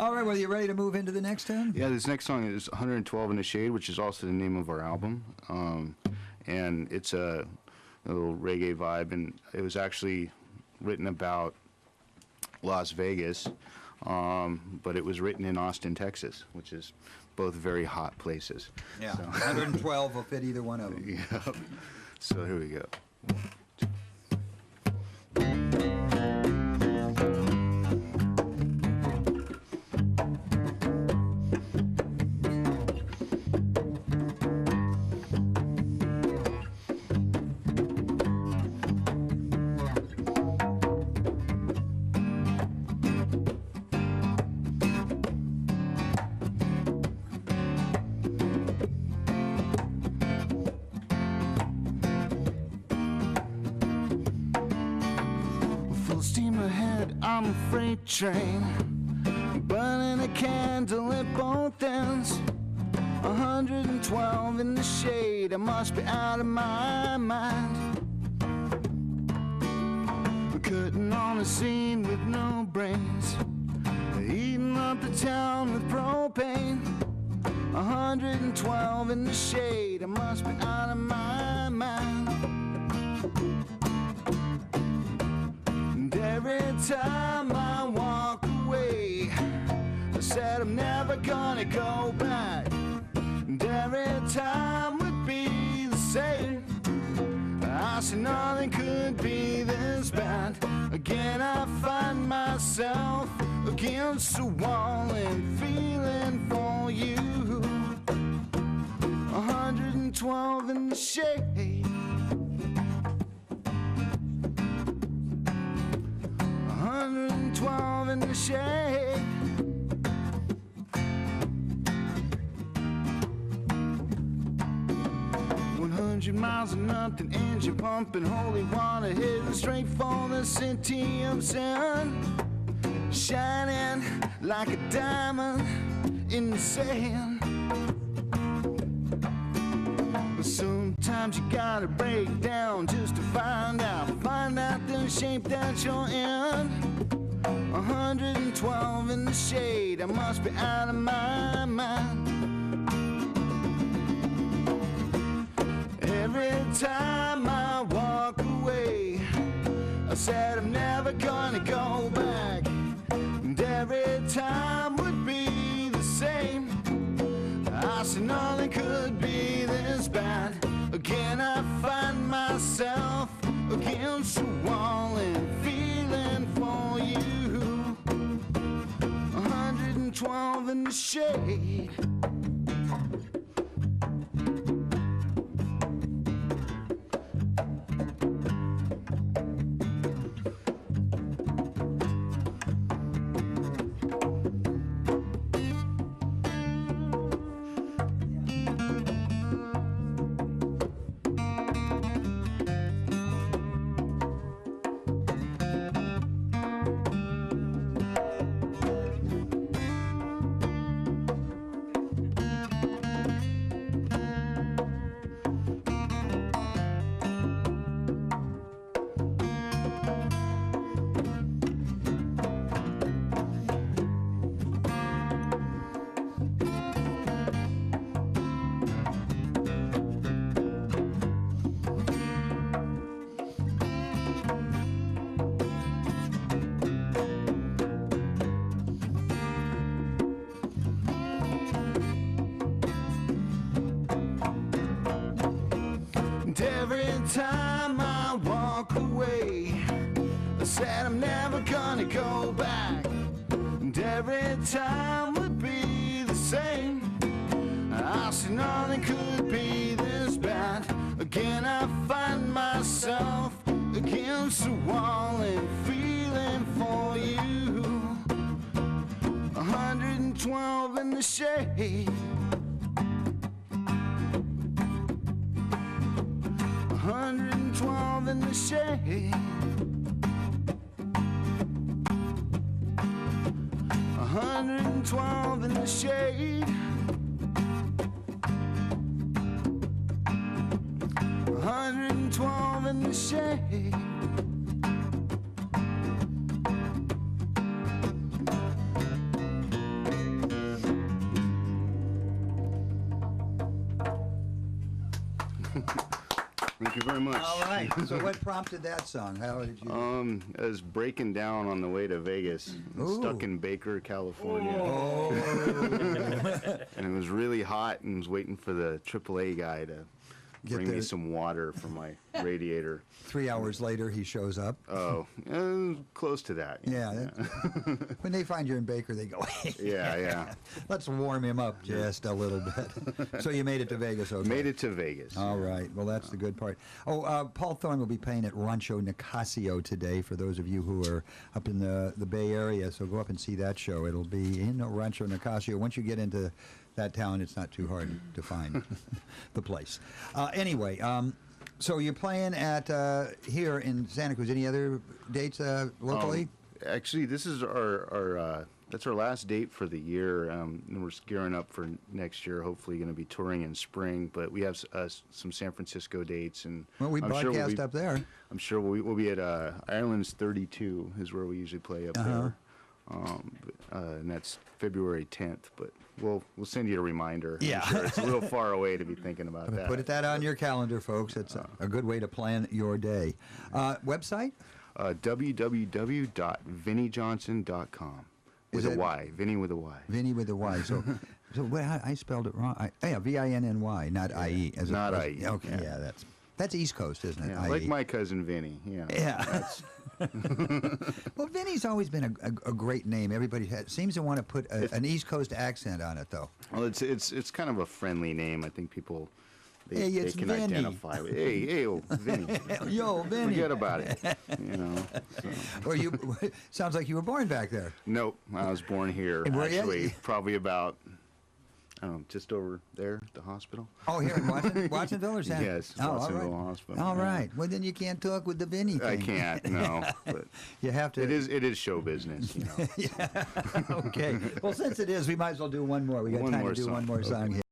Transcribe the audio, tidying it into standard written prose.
All right, well, you ready to move into the next tune? Yeah, this next song is 112 in the Shade, which is also the name of our album. And it's a little reggae vibe, and it was actually written about Las Vegas, but it was written in Austin, Texas, which is both very hot places. Yeah, so. 112 will fit either one of them. Yeah. So here we go. I'm a freight train, burning a candle at both ends. 112 in the shade, I must be out of my mind. Cutting on a scene with no brains, eating up the town with propane. 112 in the shade, I must be out of my mind. Every time I walk away, I said I'm never gonna go back. And every time would be the same. I said nothing could be this bad. Again I find myself against the wall and feeling for you. 112 in the shade. 112 in the shade. Miles of nothing, engine pumping, holy water heading straight for the city of sun, shining like a diamond in the sand. But sometimes you gotta break down just to find out the shape that you're in. 112 in the shade, I must be out of my mind. Every time I walk away, I said I'm never gonna go back. And every time would be the same. I said nothing could be this bad. Again I find myself against the wall and feeling for you. 112 in the shade. Every time I walk away, I said I'm never gonna go back. And every time would be the same. I said nothing could be this bad. Again I find myself against the wall and feeling for you. 112 in the shade. 112 in the shade. 112 in the shade. 112 in the shade. Thank you very much. All right. So what prompted that song? How did you? I was breaking down on the way to Vegas. Stuck in Baker, California. Oh. And it was really hot, and was waiting for the AAA guy to bring me there. some water from my radiator. 3 hours later, he shows up. Oh, close to that. Yeah. When they find you in Baker, they go, Yeah. let's warm him up just a little bit. So you made it to Vegas, okay? Made it to Vegas. All right. Well, that's the good part. Oh, Paul Thorne will be playing at Rancho Nicasio today for those of you who are up in the Bay Area. So go up and see that show. It'll be in Rancho Nicasio. Once you get into that town, it's not too hard to find the place. Anyway, so you're playing at here in Santa Cruz. Any other dates locally? Actually, this is our that's our last date for the year. And we're gearing up for next year. Hopefully, going to be touring in spring. But we have some San Francisco dates, and Well, we broadcast up there. I'm sure we'll be at Ireland's 32 is where we usually play up there. And that's February 10th. But we'll send you a reminder. Yeah. I'm sure it's a little far away to be thinking about that. Put that on your calendar, folks. It's a good way to plan your day. Website? www.vinnyjohnson.com with a Y. Vinny with a Y. Vinny with a Y. So I spelled it wrong. Vinny, not IE. Not IE. Okay, yeah, that's East Coast, isn't it? Yeah, IE. like my cousin Vinny. Yeah. Yeah. Well, Vinny's always been a great name. Everybody seems to want to put an East Coast accent on it, though. Well, it's kind of a friendly name. I think people Hey, they it's can Vinny. identify with. Hey, oh, Vinny. Yo, Vinny. Forget about it. So. Or you sounds like you were born back there. Nope, I was born here. And where you at? Actually, probably about I don't know, just over there at the hospital. Oh, here in Watsonville or San? Yes, Oh, all Watsonville right. Hospital. All yeah. right. Well, then you can't talk with the Vinny thing. I can't. No, but You have to. it is show business. You know. Okay. Well, since it is, we might as well do one more. We got One time more to do song. one more song Okay. here.